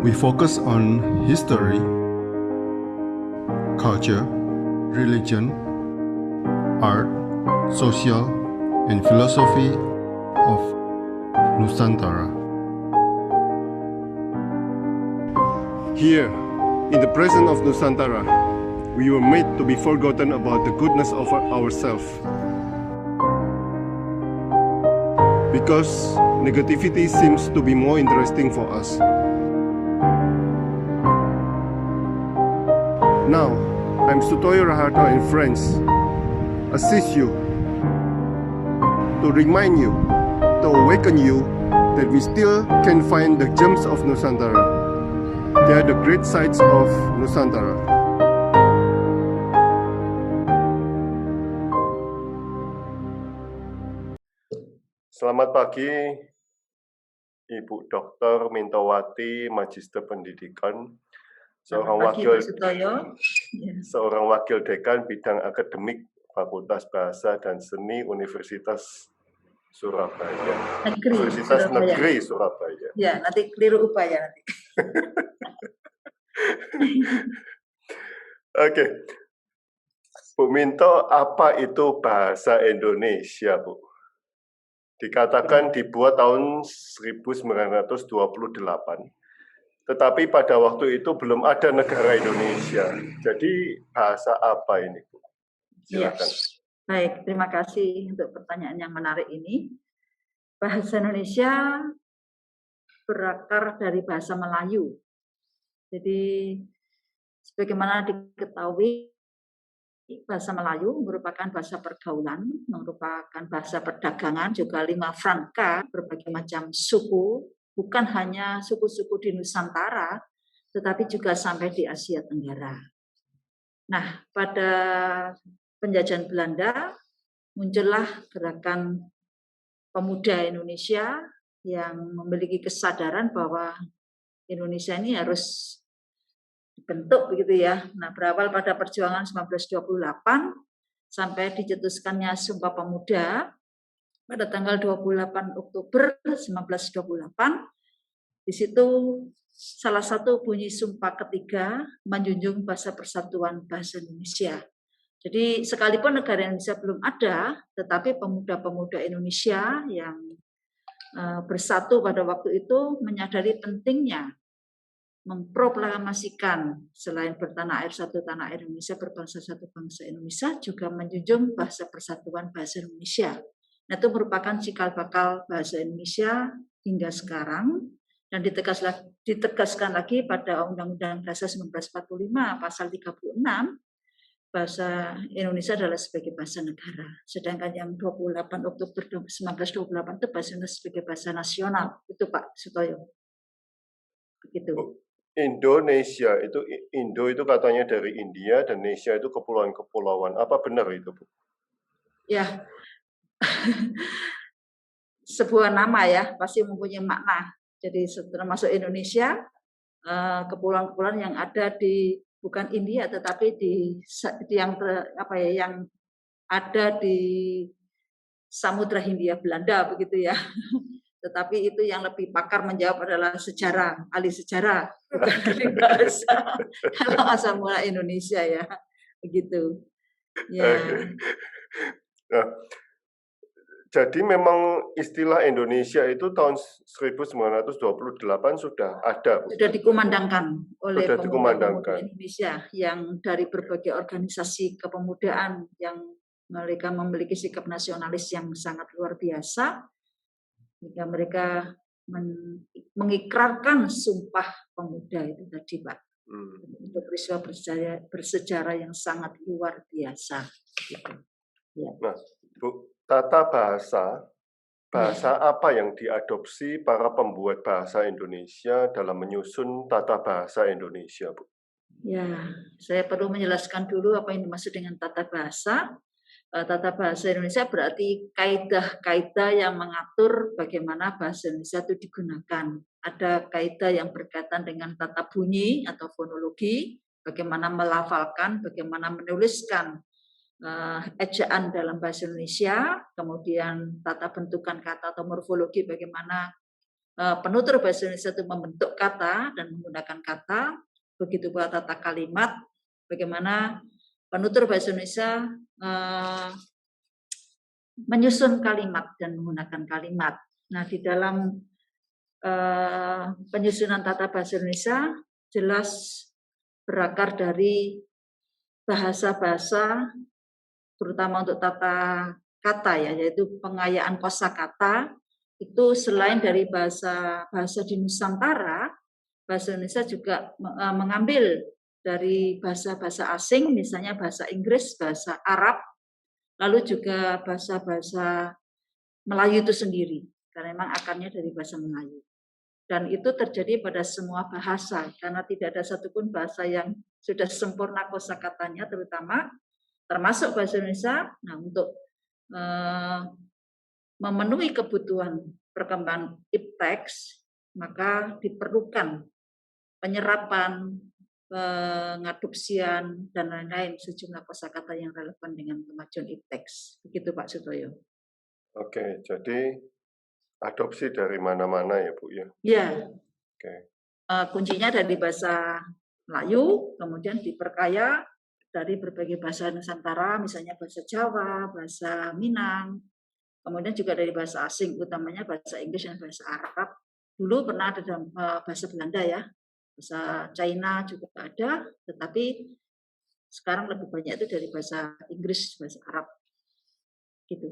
We focus on history, culture, religion, art, social, and philosophy of Nusantara. Here, in the presence of Nusantara, we were made to be forgotten about the goodness of ourselves. Because negativity seems to be more interesting for us. Now, I'm Sutoyo Raharto and friends, assist you, to remind you, to awaken you that we still can find the gems of Nusantara. They are the great sights of Nusantara. Selamat pagi, Ibu Dr. Mintowati, Magister Pendidikan, seorang wakil dekan bidang akademik Fakultas Bahasa dan Seni Universitas Surabaya. Universitas Negeri Surabaya. Ya, nanti keliru upaya nanti. Oke. Bu Minto, apa itu bahasa Indonesia, Bu? Dikatakan dibuat tahun 1928, tetapi pada waktu itu belum ada negara Indonesia. Jadi bahasa apa ini, Bu? Silakan. Baik, terima kasih untuk pertanyaan yang menarik ini. Bahasa Indonesia berakar dari bahasa Melayu. Jadi, sebagaimana diketahui, bahasa Melayu merupakan bahasa pergaulan, merupakan bahasa perdagangan, juga lingua franca, berbagai macam suku, bukan hanya suku-suku di Nusantara, tetapi juga sampai di Asia Tenggara. Nah, pada penjajahan Belanda, muncullah gerakan pemuda Indonesia yang memiliki kesadaran bahwa Indonesia ini harus dibentuk begitu ya. Nah, berawal pada perjuangan 1928 sampai dicetuskannya Sumpah Pemuda pada tanggal 28 Oktober 1928. Di situ salah satu bunyi sumpah ketiga menjunjung bahasa persatuan bahasa Indonesia. Jadi sekalipun negara Indonesia belum ada, tetapi pemuda-pemuda Indonesia yang bersatu pada waktu itu menyadari pentingnya memproklamasikan selain bertanah air satu tanah air Indonesia, berbangsa satu bangsa Indonesia, juga menjunjung bahasa persatuan bahasa Indonesia. Nah, itu merupakan cikal bakal bahasa Indonesia hingga sekarang dan ditegaskan lagi pada Undang-Undang Dasar 1945 pasal 36, bahasa Indonesia adalah sebagai bahasa negara. Sedangkan yang 28 Oktober 1928 itu bahasa Indonesia sebagai bahasa nasional. Itu Pak Sutoyo. Begitu. Indonesia itu Indo itu katanya dari India dan Nesia itu kepulauan-kepulauan. Apa benar itu, Bu? Ya. Sebuah nama ya, pasti mempunyai makna. Jadi termasuk Indonesia, kepulauan-kepulauan yang ada di bukan India tetapi yang ada di Samudra Hindia Belanda begitu ya. Tetapi itu yang lebih pakar menjawab adalah sejarah, ahli sejarah, bukan ahli bahasa. Kalau asal mula Indonesia ya, begitu. Ya. Nah, jadi memang istilah Indonesia itu tahun 1928 sudah ada, Bu? Sudah dikumandangkan oleh pemuda-pemuda Indonesia yang dari berbagai organisasi kepemudaan yang mereka memiliki sikap nasionalis yang sangat luar biasa. Jika mereka mengikrarkan Sumpah Pemuda itu tadi, Pak. Untuk peristiwa bersejarah yang sangat luar biasa. Gitu. Ya. Nah, Bu, tata bahasa apa yang diadopsi para pembuat bahasa Indonesia dalam menyusun tata bahasa Indonesia, Bu? Ya, saya perlu menjelaskan dulu apa yang dimaksud dengan tata bahasa. Tata bahasa Indonesia berarti kaidah-kaidah yang mengatur bagaimana bahasa Indonesia itu digunakan. Ada kaidah yang berkaitan dengan tata bunyi atau fonologi, bagaimana melafalkan, bagaimana menuliskan ejaan dalam bahasa Indonesia, kemudian tata bentukan kata atau morfologi, bagaimana penutur bahasa Indonesia itu membentuk kata dan menggunakan kata, begitu pula tata kalimat, bagaimana penutur bahasa Indonesia menyusun kalimat dan menggunakan kalimat. Nah, di dalam penyusunan tata bahasa Indonesia jelas berakar dari bahasa-bahasa, terutama untuk tata kata ya, yaitu pengayaan kosakata. Itu selain dari bahasa di Nusantara, bahasa Indonesia juga mengambil dari bahasa-bahasa asing, misalnya bahasa Inggris, bahasa Arab, lalu juga bahasa-bahasa Melayu itu sendiri, karena memang akarnya dari bahasa Melayu. Dan itu terjadi pada semua bahasa, karena tidak ada satupun bahasa yang sudah sempurna kosakatanya, termasuk bahasa Indonesia. Nah, untuk memenuhi kebutuhan perkembangan ipteks, maka diperlukan penyerapan, pengadopsian, dan lain-lain sejumlah kosakata yang relevan dengan kemajuan ipteks. Begitu Pak Sutoyo. Oke, jadi adopsi dari mana-mana ya Bu ya? Ya. Oke. Kuncinya dari bahasa Melayu, kemudian diperkaya dari berbagai bahasa Nusantara, misalnya bahasa Jawa, bahasa Minang, kemudian juga dari bahasa asing, utamanya bahasa Inggris dan bahasa Arab. Dulu pernah ada dalam bahasa Belanda ya, bahasa China juga ada, tetapi sekarang lebih banyak itu dari bahasa Inggris, bahasa Arab, gitu.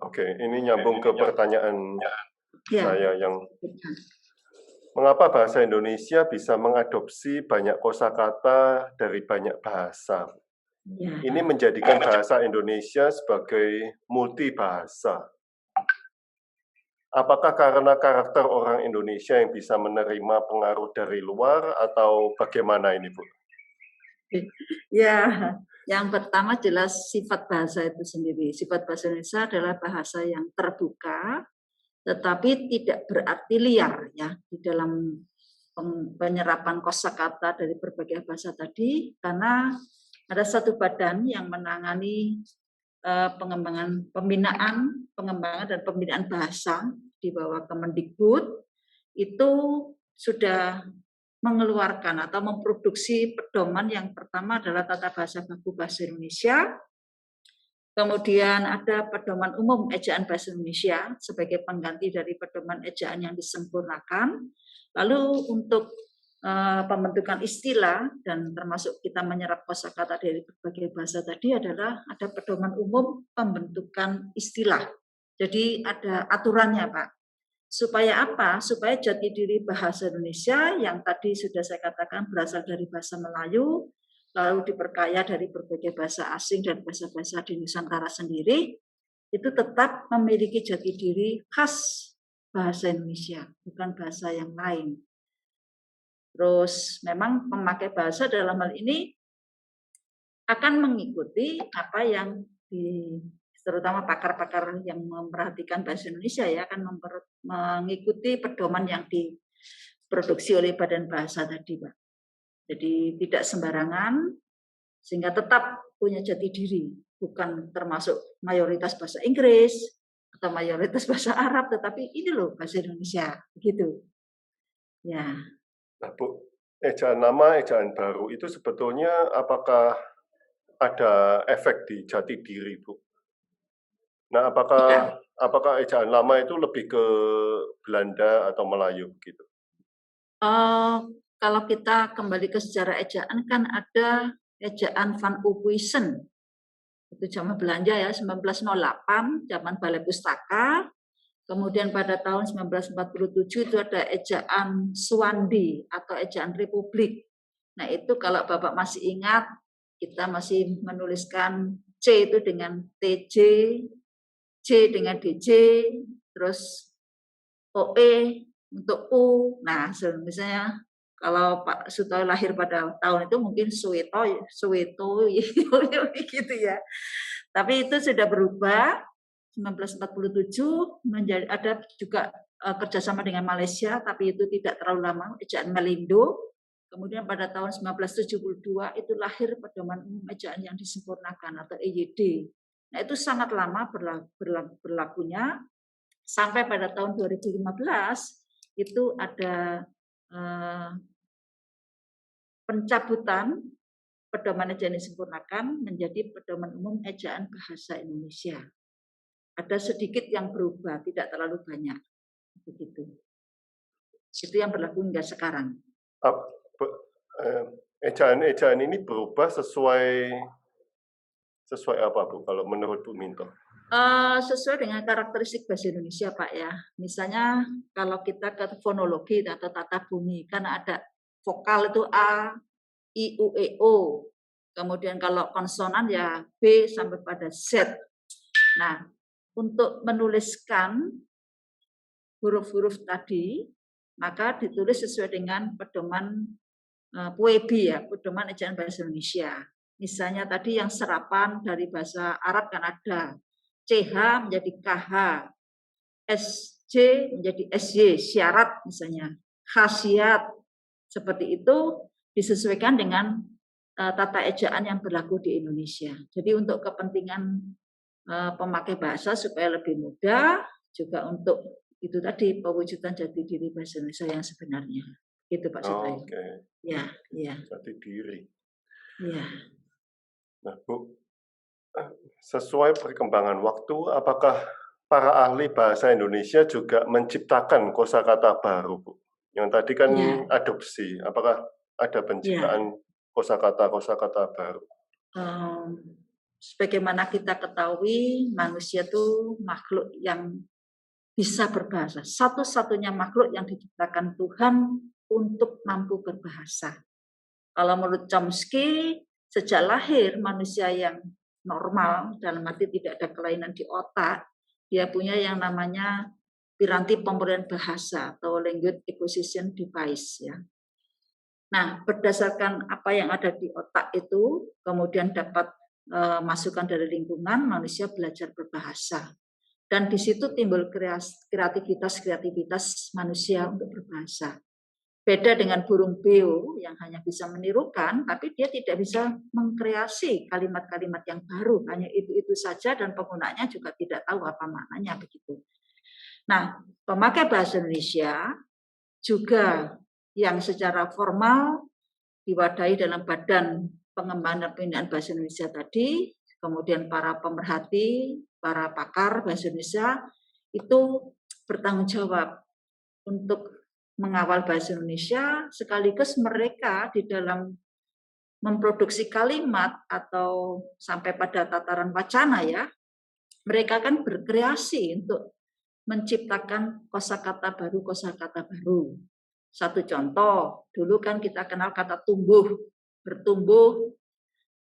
Oke, ini nyambung ke pertanyaan saya yang mengapa bahasa Indonesia bisa mengadopsi banyak kosakata dari banyak bahasa? Ya. Ini menjadikan bahasa Indonesia sebagai multibahasa. Apakah karena karakter orang Indonesia yang bisa menerima pengaruh dari luar atau bagaimana ini, Bu? Ya, yang pertama jelas sifat bahasa itu sendiri. Sifat bahasa Indonesia adalah bahasa yang terbuka, tetapi tidak berarti liar ya di dalam penyerapan kosakata dari berbagai bahasa tadi, karena ada satu badan yang menangani pengembangan dan pembinaan bahasa di bawah Kemendikbud itu sudah mengeluarkan atau memproduksi pedoman. Yang pertama adalah Tata Bahasa Baku Bahasa Indonesia. Kemudian ada pedoman umum ejaan bahasa Indonesia sebagai pengganti dari pedoman ejaan yang disempurnakan. Lalu untuk pembentukan istilah dan termasuk kita menyerap kosakata dari berbagai bahasa tadi adalah ada pedoman umum pembentukan istilah. Jadi ada aturannya, Pak. Supaya apa? Supaya jati diri bahasa Indonesia yang tadi sudah saya katakan berasal dari bahasa Melayu, lalu diperkaya dari berbagai bahasa asing dan bahasa-bahasa di Nusantara sendiri, itu tetap memiliki jati diri khas bahasa Indonesia, bukan bahasa yang lain. Terus memang pemakai bahasa dalam hal ini akan mengikuti apa yang terutama pakar-pakar yang memperhatikan bahasa Indonesia ya akan mengikuti pedoman yang diproduksi oleh Badan Bahasa tadi, Pak. Jadi tidak sembarangan sehingga tetap punya jati diri, bukan termasuk mayoritas bahasa Inggris atau mayoritas bahasa Arab, tetapi ini loh bahasa Indonesia, begitu. Ya. Nah, Bu, ejaan lama, ejaan baru itu sebetulnya apakah ada efek di jati diri, Bu? Nah, apakah ejaan lama itu lebih ke Belanda atau Melayu gitu? Kalau kita kembali ke sejarah ejaan kan ada ejaan Van Ophuijsen. Itu zaman Belanda ya, 1908, zaman Balai Pustaka. Kemudian pada tahun 1947 itu ada ejaan Suwandi atau ejaan Republik. Nah, itu kalau Bapak masih ingat, kita masih menuliskan C itu dengan TJ, J dengan DJ, terus OE untuk U. Nah, misalnya kalau Pak Sutoyo lahir pada tahun itu mungkin Suweto gitu ya. Tapi itu sudah berubah. 1947 menjadi ada juga kerjasama dengan Malaysia, tapi itu tidak terlalu lama, ejaan Melindo. Kemudian pada tahun 1972 itu lahir pedoman umum ejaan yang disempurnakan atau EYD. Nah, itu sangat lama berlakunya. sampai pada tahun 2015 itu ada pencabutan pedoman ejaan disempurnakan menjadi pedoman umum ejaan bahasa Indonesia. Ada sedikit yang berubah, tidak terlalu banyak. Begitu. Itu yang berlaku hingga sekarang. Ejaan-ejaan ini berubah sesuai apa, Bu, kalau menurut Bu Minto? Sesuai dengan karakteristik bahasa Indonesia, Pak, ya. Misalnya kalau kita ke fonologi atau tata bunyi, kan ada vokal itu A, I, U, E, O. Kemudian kalau konsonan ya B sampai pada Z. Nah, untuk menuliskan huruf-huruf tadi, maka ditulis sesuai dengan pedoman PUEBI, ya, pedoman ejaan bahasa Indonesia. Misalnya tadi yang serapan dari bahasa Arab kan ada CH menjadi KH, SJ menjadi SY, syarat misalnya, khasiat, seperti itu disesuaikan dengan tata ejaan yang berlaku di Indonesia. Jadi untuk kepentingan pemakai bahasa supaya lebih mudah, juga untuk itu tadi pewujudan jati diri bahasa Indonesia yang sebenarnya. Itu Pak Sutoyo. Oke. Ya, ya. Jati diri. Ya. Nah, Bu, sesuai perkembangan waktu, apakah para ahli bahasa Indonesia juga menciptakan kosakata baru, Bu? Yang tadi kan Ya. adopsi, apakah ada penciptaan kosakata baru? Sebagaimana kita ketahui, manusia itu makhluk yang bisa berbahasa. Satu-satunya makhluk yang diciptakan Tuhan untuk mampu berbahasa. Kalau menurut Chomsky, sejak lahir manusia yang normal, dalam arti tidak ada kelainan di otak, dia punya yang namanya piranti pemberian bahasa atau language acquisition device, ya. Nah, berdasarkan apa yang ada di otak itu, kemudian dapat masukan dari lingkungan, manusia belajar berbahasa. Dan di situ timbul kreativitas manusia untuk berbahasa. Beda dengan burung beo yang hanya bisa menirukan, tapi dia tidak bisa mengkreasi kalimat-kalimat yang baru. Hanya itu saja dan penggunanya juga tidak tahu apa maknanya begitu. Nah, pemakai bahasa Indonesia juga yang secara formal diwadahi dalam Badan Pengembangan dan Pembinaan Bahasa Indonesia tadi, kemudian para pemerhati, para pakar bahasa Indonesia itu bertanggung jawab untuk mengawal bahasa Indonesia, sekaligus mereka di dalam memproduksi kalimat atau sampai pada tataran wacana, ya, mereka kan berkreasi untuk menciptakan kosakata baru. Satu contoh, dulu kan kita kenal kata tumbuh, bertumbuh,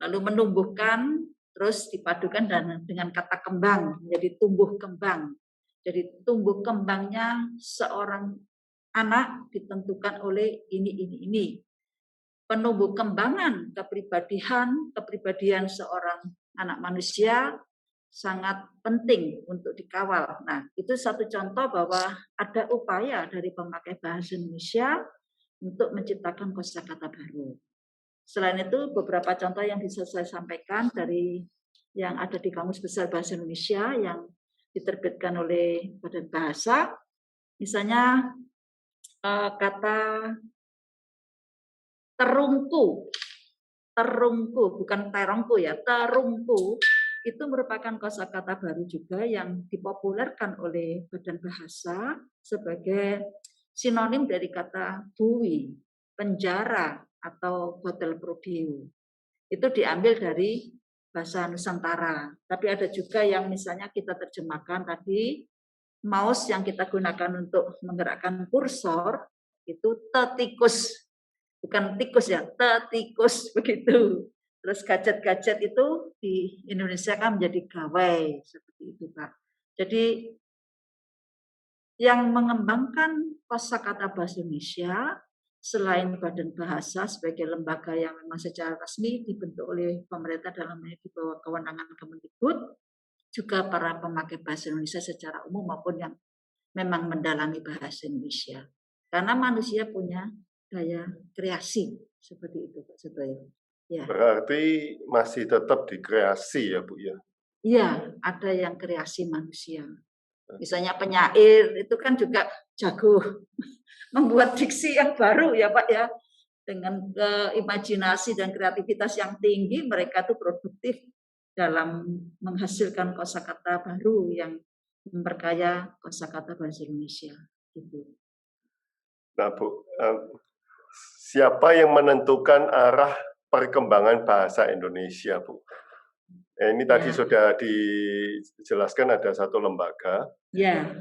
lalu menumbuhkan, terus dipadukan dengan kata kembang, menjadi tumbuh kembang. Jadi tumbuh kembangnya seorang anak ditentukan oleh ini. Penumbuh kembangan kepribadian seorang anak manusia sangat penting untuk dikawal. Nah, itu satu contoh bahwa ada upaya dari pemakai bahasa Indonesia untuk menciptakan kosakata baru. Selain itu, beberapa contoh yang bisa saya sampaikan dari yang ada di Kamus Besar Bahasa Indonesia yang diterbitkan oleh Badan Bahasa, misalnya kata terungku, bukan terongku, ya, terungku, itu merupakan kosakata baru juga yang dipopulerkan oleh Badan Bahasa sebagai sinonim dari kata bui, penjara, atau hotel prodeo. Itu diambil dari bahasa Nusantara. Tapi ada juga yang misalnya kita terjemahkan tadi, mouse yang kita gunakan untuk menggerakkan kursor, itu tetikus. Bukan tikus, ya, tetikus, begitu. Terus gadget-gadget itu di Indonesia kan menjadi gawai, seperti itu, Pak. Jadi yang mengembangkan kosakata bahasa Indonesia selain Badan Bahasa sebagai lembaga yang memang secara resmi dibentuk oleh pemerintah dalam di bawah kewenangan Kemendikbud, juga para pemakai bahasa Indonesia secara umum maupun yang memang mendalami bahasa Indonesia. Karena manusia punya daya kreasi seperti itu, Pak Sutoyo. Ya. Berarti masih tetap dikreasi, ya, Bu, ya? Iya, ada yang kreasi manusia. Misalnya penyair itu kan juga jago membuat diksi yang baru ya Pak ya. Dengan imajinasi dan kreativitas yang tinggi, mereka tuh produktif dalam menghasilkan kosakata baru yang memperkaya kosakata bahasa Indonesia. Gitu. Nah, Bu, siapa yang menentukan arah perkembangan bahasa Indonesia, Bu? Ini tadi sudah dijelaskan ada satu lembaga,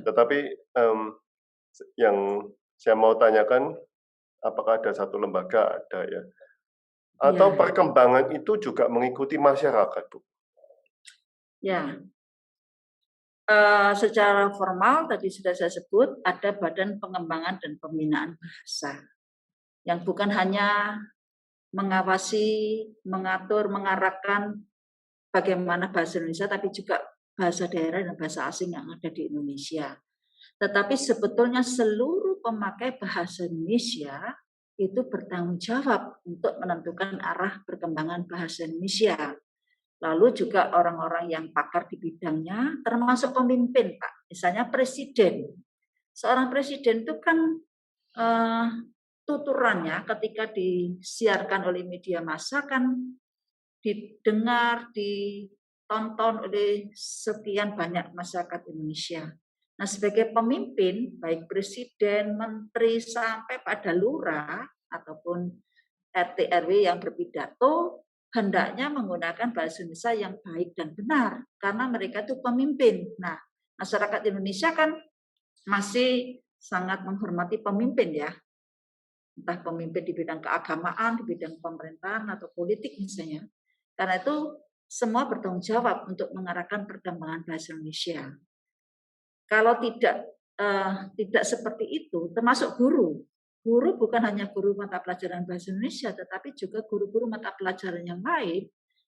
tetapi yang saya mau tanyakan, apakah ada satu lembaga? Ada ya. Atau perkembangan itu juga mengikuti masyarakat, Bu? Ya, secara formal tadi sudah saya sebut ada Badan Pengembangan dan Pembinaan Bahasa yang bukan hanya mengawasi, mengatur, mengarahkan bagaimana bahasa Indonesia, tapi juga bahasa daerah dan bahasa asing yang ada di Indonesia. Tetapi sebetulnya seluruh pemakai bahasa Indonesia itu bertanggung jawab untuk menentukan arah perkembangan bahasa Indonesia. Lalu juga orang-orang yang pakar di bidangnya, termasuk pemimpin, Pak. Misalnya presiden. Seorang presiden itu kan tuturannya ketika disiarkan oleh media massa kan didengar, ditonton oleh sekian banyak masyarakat Indonesia. Nah, sebagai pemimpin, baik presiden, menteri, sampai pada lurah ataupun RT RW yang berpidato, hendaknya menggunakan bahasa Indonesia yang baik dan benar, karena mereka itu pemimpin. Nah, masyarakat Indonesia kan masih sangat menghormati pemimpin ya, entah pemimpin di bidang keagamaan, di bidang pemerintahan atau politik misalnya. Karena itu semua bertanggung jawab untuk mengarahkan perkembangan bahasa Indonesia. Kalau tidak seperti itu, termasuk guru. Guru bukan hanya guru mata pelajaran bahasa Indonesia, tetapi juga guru-guru mata pelajaran yang lain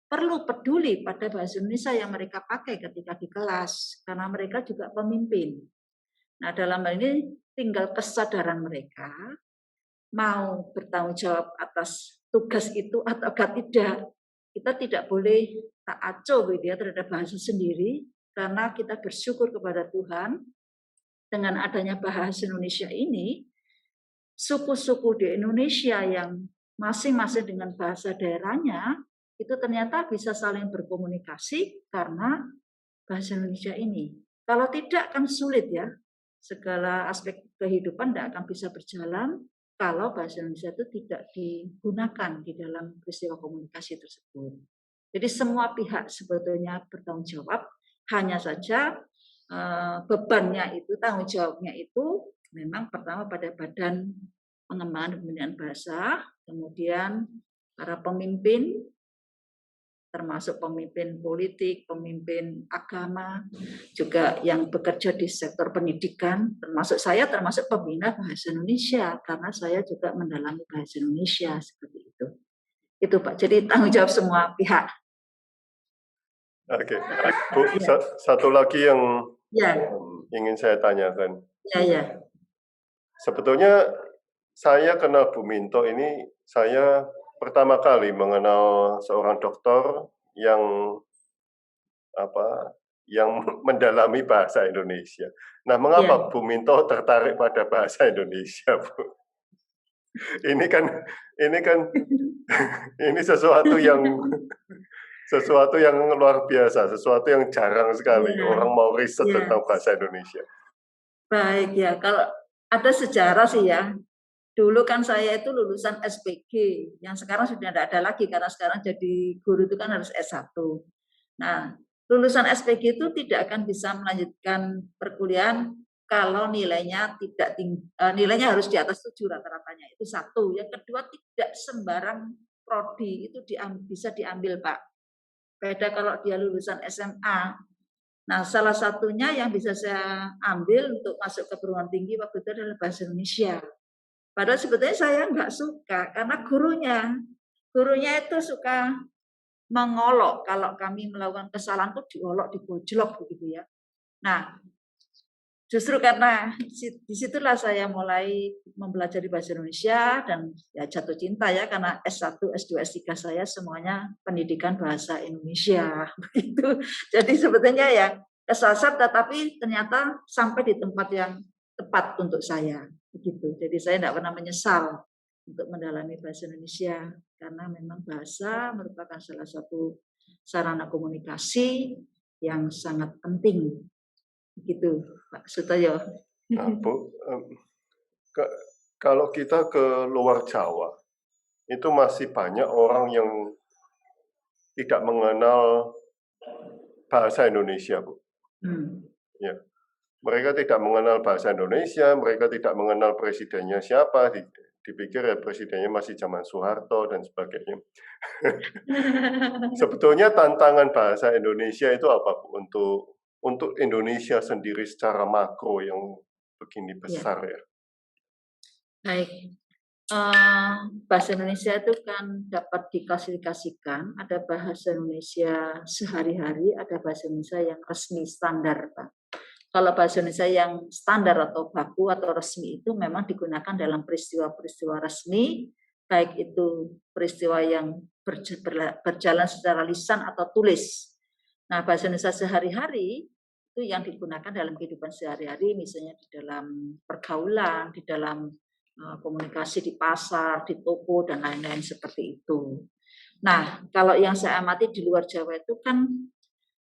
perlu peduli pada bahasa Indonesia yang mereka pakai ketika di kelas, karena mereka juga pemimpin. Nah, dalam hal ini tinggal kesadaran mereka mau bertanggung jawab atas tugas itu atau tidak. Kita tidak boleh tak acuh terhadap bahasa sendiri, karena kita bersyukur kepada Tuhan dengan adanya bahasa Indonesia ini, suku-suku di Indonesia yang masing-masing dengan bahasa daerahnya itu ternyata bisa saling berkomunikasi karena bahasa Indonesia ini. Kalau tidak kan sulit ya, segala aspek kehidupan tidak akan bisa berjalan kalau bahasa Indonesia itu tidak digunakan di dalam peristiwa komunikasi tersebut. Jadi semua pihak sebetulnya bertanggung jawab, hanya saja bebannya itu, tanggung jawabnya itu memang pertama pada Badan Pengembangan dan Pembinaan Bahasa, kemudian para pemimpin, termasuk pemimpin politik, pemimpin agama, juga yang bekerja di sektor pendidikan, termasuk saya, termasuk pembina bahasa Indonesia, karena saya juga mendalami bahasa Indonesia, seperti itu. Itu Pak, jadi tanggung jawab semua pihak. Oke, Bu, satu lagi yang ingin saya tanyakan. Sebetulnya saya kenal Bu Minto ini, saya pertama kali mengenal seorang dokter yang mendalami bahasa Indonesia. Nah, mengapa Bu Minto tertarik pada bahasa Indonesia, Bu? Ini kan ini sesuatu yang luar biasa, sesuatu yang jarang sekali orang mau riset tentang bahasa Indonesia. Baik ya, kalau ada sejarah sih ya. Dulu kan saya itu lulusan SPG, yang sekarang sudah tidak ada lagi karena sekarang jadi guru itu kan harus S1. Nah, lulusan SPG itu tidak akan bisa melanjutkan perkuliahan kalau nilainya tidak tinggi, nilainya harus di atas 7 rata-ratanya. Itu satu. Yang kedua, tidak sembarang prodi itu bisa diambil, Pak. Beda kalau dia lulusan SMA. Nah, salah satunya yang bisa saya ambil untuk masuk ke perguruan tinggi waktu itu adalah bahasa Indonesia. Padahal sebetulnya saya nggak suka, karena gurunya itu suka mengolok. Kalau kami melakukan kesalahan itu diolok, digojlok begitu ya. Nah, justru karena disitulah saya mulai mempelajari bahasa Indonesia dan ya jatuh cinta ya, karena S1, S2, S3 saya semuanya pendidikan bahasa Indonesia begitu. Jadi sebetulnya ya kesasar, tetapi ternyata sampai di tempat yang tepat untuk saya. Begitu. Jadi saya tidak pernah menyesal untuk mendalami bahasa Indonesia, karena memang bahasa merupakan salah satu sarana komunikasi yang sangat penting. Begitu, Pak Sutoyo. Nah, Bu, kalau kita ke luar Jawa, itu masih banyak orang yang tidak mengenal bahasa Indonesia, Bu. Ya. Mereka tidak mengenal bahasa Indonesia, mereka tidak mengenal presidennya siapa, dipikir ya presidennya masih zaman Soeharto dan sebagainya. Sebetulnya tantangan bahasa Indonesia itu apa, Bu, untuk Indonesia sendiri secara makro yang begini besar ya? Baik. Bahasa Indonesia itu kan dapat diklasifikasikan, ada bahasa Indonesia sehari-hari, ada bahasa Indonesia yang resmi standar, Pak. Kalau bahasa Indonesia yang standar atau baku atau resmi itu memang digunakan dalam peristiwa-peristiwa resmi, baik itu peristiwa yang berjalan secara lisan atau tulis. Nah, bahasa Indonesia sehari-hari itu yang digunakan dalam kehidupan sehari-hari, misalnya di dalam pergaulan, di dalam komunikasi di pasar, di toko, dan lain-lain seperti itu. Nah, kalau yang saya amati di luar Jawa itu kan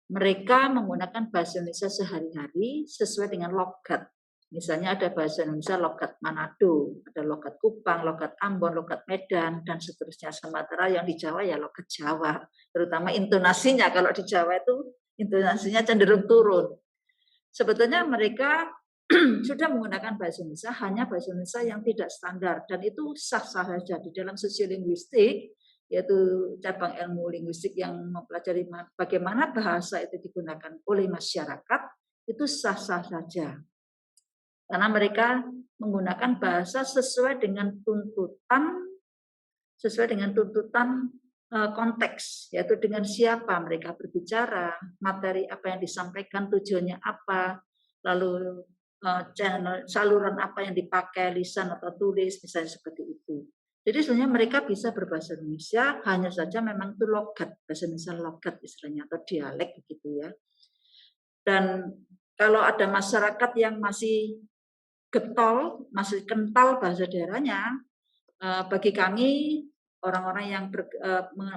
mereka menggunakan bahasa Indonesia sehari-hari sesuai dengan logat. Misalnya ada bahasa Indonesia logat Manado, ada logat Kupang, logat Ambon, logat Medan, dan seterusnya. Sementara yang di Jawa ya logat Jawa. Terutama intonasinya, kalau di Jawa itu intonasinya cenderung turun. Sebetulnya mereka sudah menggunakan bahasa Indonesia, hanya bahasa Indonesia yang tidak standar. Dan itu sah-sah saja. Di dalam sosiolinguistik, yaitu cabang ilmu linguistik yang mempelajari bagaimana bahasa itu digunakan oleh masyarakat, itu sah-sah saja. Karena mereka menggunakan bahasa sesuai dengan tuntutan konteks, yaitu dengan siapa mereka berbicara, materi apa yang disampaikan, tujuannya apa, lalu channel saluran apa yang dipakai, lisan atau tulis, misalnya seperti itu. Jadi sebenarnya mereka bisa berbahasa Indonesia, hanya saja memang itu logat, bahasa Indonesia logat istilahnya, atau dialek begitu ya. Dan kalau ada masyarakat yang masih getol, masih kental bahasa daerahnya, bagi kami orang-orang yang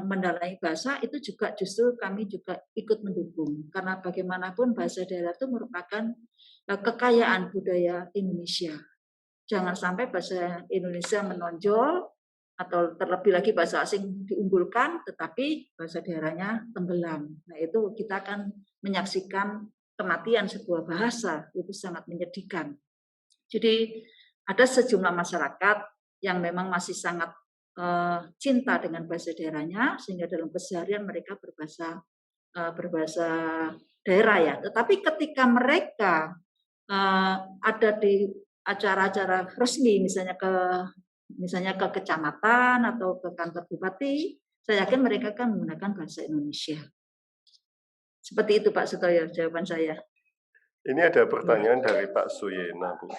mendalami bahasa itu juga justru kami juga ikut mendukung, karena bagaimanapun bahasa daerah itu merupakan kekayaan budaya Indonesia. Jangan sampai bahasa Indonesia menonjol atau terlebih lagi bahasa asing diunggulkan, tetapi bahasa daerahnya tenggelam. Nah, itu kita akan menyaksikan kematian sebuah bahasa, itu sangat menyedihkan. Jadi ada sejumlah masyarakat yang memang masih sangat cinta dengan bahasa daerahnya, sehingga dalam keseharian mereka berbahasa daerah ya. Tetapi ketika mereka ada di acara-acara resmi, misalnya ke kecamatan atau ke kantor bupati, saya yakin mereka akan menggunakan bahasa Indonesia. Seperti itu Pak Sutoyo, jawaban saya. Ini ada pertanyaan dari Pak Suyena, Bu.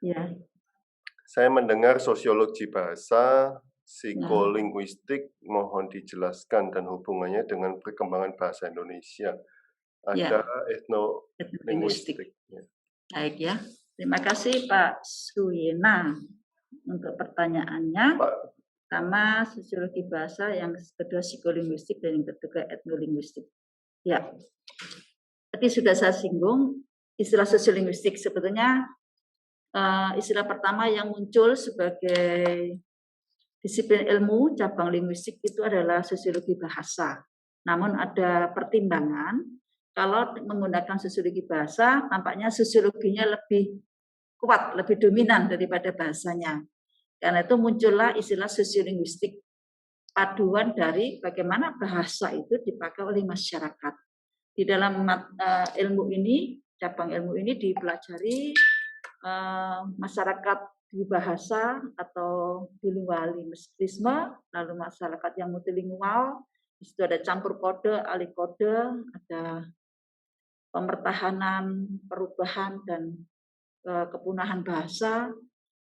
Ya. Saya mendengar sosiologi bahasa, psikolinguistik, mohon dijelaskan dan hubungannya dengan perkembangan bahasa Indonesia. Ada etnolinguistik. Baik ya. Terima kasih Pak Suyena untuk pertanyaannya. Pertama sosiologi bahasa, yang kedua psikolinguistik, dan yang ketiga etnolinguistik. Ya. Tadi sudah saya singgung istilah sosiolinguistik. Sebetulnya istilah pertama yang muncul sebagai disiplin ilmu cabang linguistik itu adalah sosiologi bahasa. Namun ada pertimbangan, kalau menggunakan sosiologi bahasa, tampaknya sosiologinya lebih kuat, lebih dominan daripada bahasanya. Karena itu muncullah istilah sosiolinguistik, paduan dari bagaimana bahasa itu dipakai oleh masyarakat. Di dalam ilmu ini, cabang ilmu ini dipelajari masyarakat di bahasa atau bilingualisme, lalu masyarakat yang multilingual, di situ ada campur kode, alih kode, ada pemertahanan, perubahan, dan kepunahan bahasa.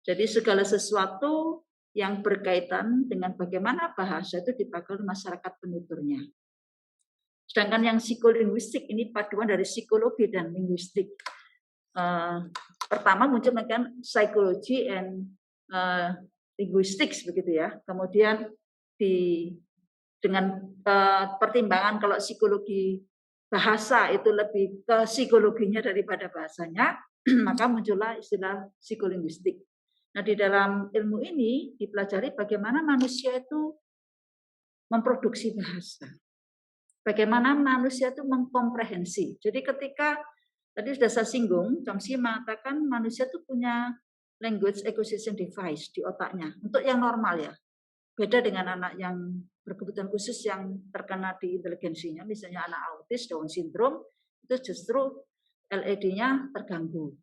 Jadi segala sesuatu yang berkaitan dengan bagaimana bahasa itu dipakai oleh masyarakat penuturnya. Sedangkan yang psikolinguistik ini paduan dari psikologi dan linguistik. Pertama muncul kan psychology and linguistics begitu ya. Kemudian dengan pertimbangan kalau psikologi bahasa itu lebih ke psikologinya daripada bahasanya, maka muncullah istilah psikolinguistik. Nah, di dalam ilmu ini dipelajari bagaimana manusia itu memproduksi bahasa. Bagaimana manusia itu mengkomprehensi. Jadi ketika tadi sudah saya singgung, Chomsky mengatakan manusia itu punya language acquisition device di otaknya. Untuk yang normal ya. Beda dengan anak yang berkebutuhan khusus yang terkena di inteligensinya, misalnya anak autis, Down syndrome, itu justru LED-nya terganggu.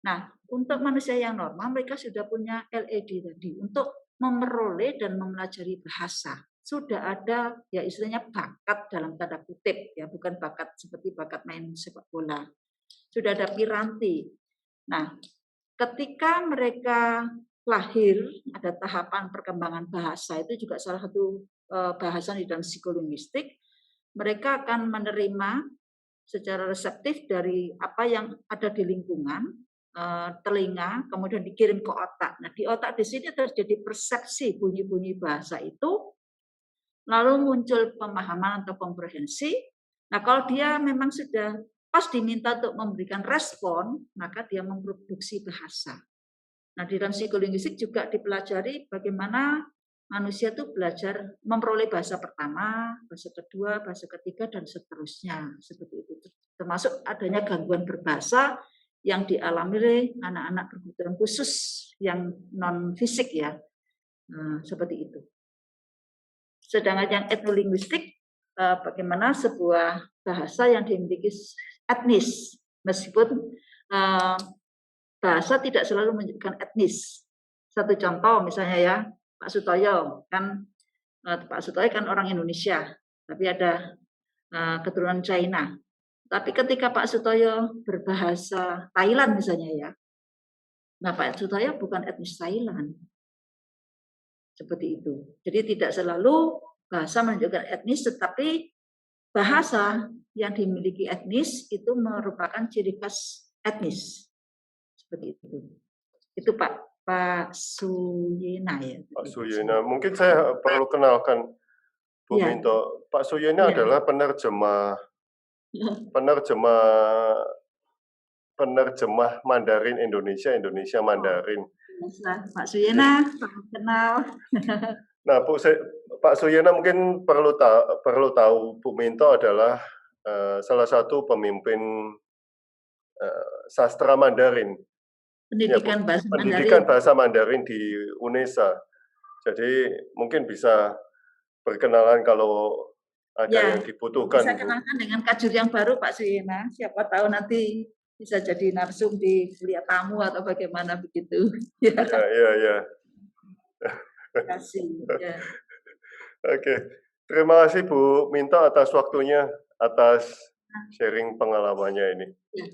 Nah, untuk manusia yang normal, mereka sudah punya LED tadi untuk memperoleh dan mempelajari bahasa. Sudah ada ya istilahnya bakat dalam tanda kutip ya, bukan bakat seperti bakat main sepak bola. Sudah ada piranti. Nah, ketika mereka lahir ada tahapan perkembangan bahasa, itu juga salah satu bahasan di dalam psikolinguistik. Mereka akan menerima secara reseptif dari apa yang ada di lingkungan, telinga, kemudian dikirim ke otak. Nah, di otak di sini terjadi persepsi bunyi-bunyi bahasa itu. Lalu muncul pemahaman atau komprehensi. Nah, kalau dia memang sudah pas diminta untuk memberikan respon, maka dia memproduksi bahasa. Nah, di dalam psikolinguistik juga dipelajari bagaimana manusia itu belajar memperoleh bahasa pertama, bahasa kedua, bahasa ketiga, dan seterusnya. Seperti itu. Termasuk adanya gangguan berbahasa yang dialami oleh anak-anak berkebutuhan khusus yang non-fisik ya. Nah, seperti itu. Sedangkan yang etnolinguistik, bagaimana sebuah bahasa yang dimiliki etnis, meskipun bahasa tidak selalu menunjukkan etnis. Satu contoh misalnya ya, Pak Sutoyo kan orang Indonesia, tapi ada keturunan China. Tapi ketika Pak Sutoyo berbahasa Thailand misalnya ya, nah Pak Sutoyo bukan etnis Thailand. Seperti itu. Jadi tidak selalu bahasa menunjukkan etnis, tetapi bahasa yang dimiliki etnis itu merupakan ciri khas etnis. Seperti itu. Itu Pak Suyena ya. Pak Suyena, mungkin saya perlu kenalkan Bu Minto. Pak Suyena adalah penerjemah Mandarin Indonesia Mandarin. Pak Suyena, kenal. Nah, Pak Suyena mungkin perlu tahu Bu Minto adalah salah satu pemimpin sastra Mandarin. Pendidikan bahasa Mandarin di UNESA. Jadi mungkin bisa perkenalan kalau ada yang dibutuhkan. Bisa kenalkan dengan kajur yang baru Pak Suyena. Siapa tahu nanti bisa jadi narsum di kuliah tamu atau bagaimana begitu. Ya. Terima kasih. Ya. Oke. Terima kasih Bu Minto atas waktunya, atas sharing pengalamannya ini. Ya.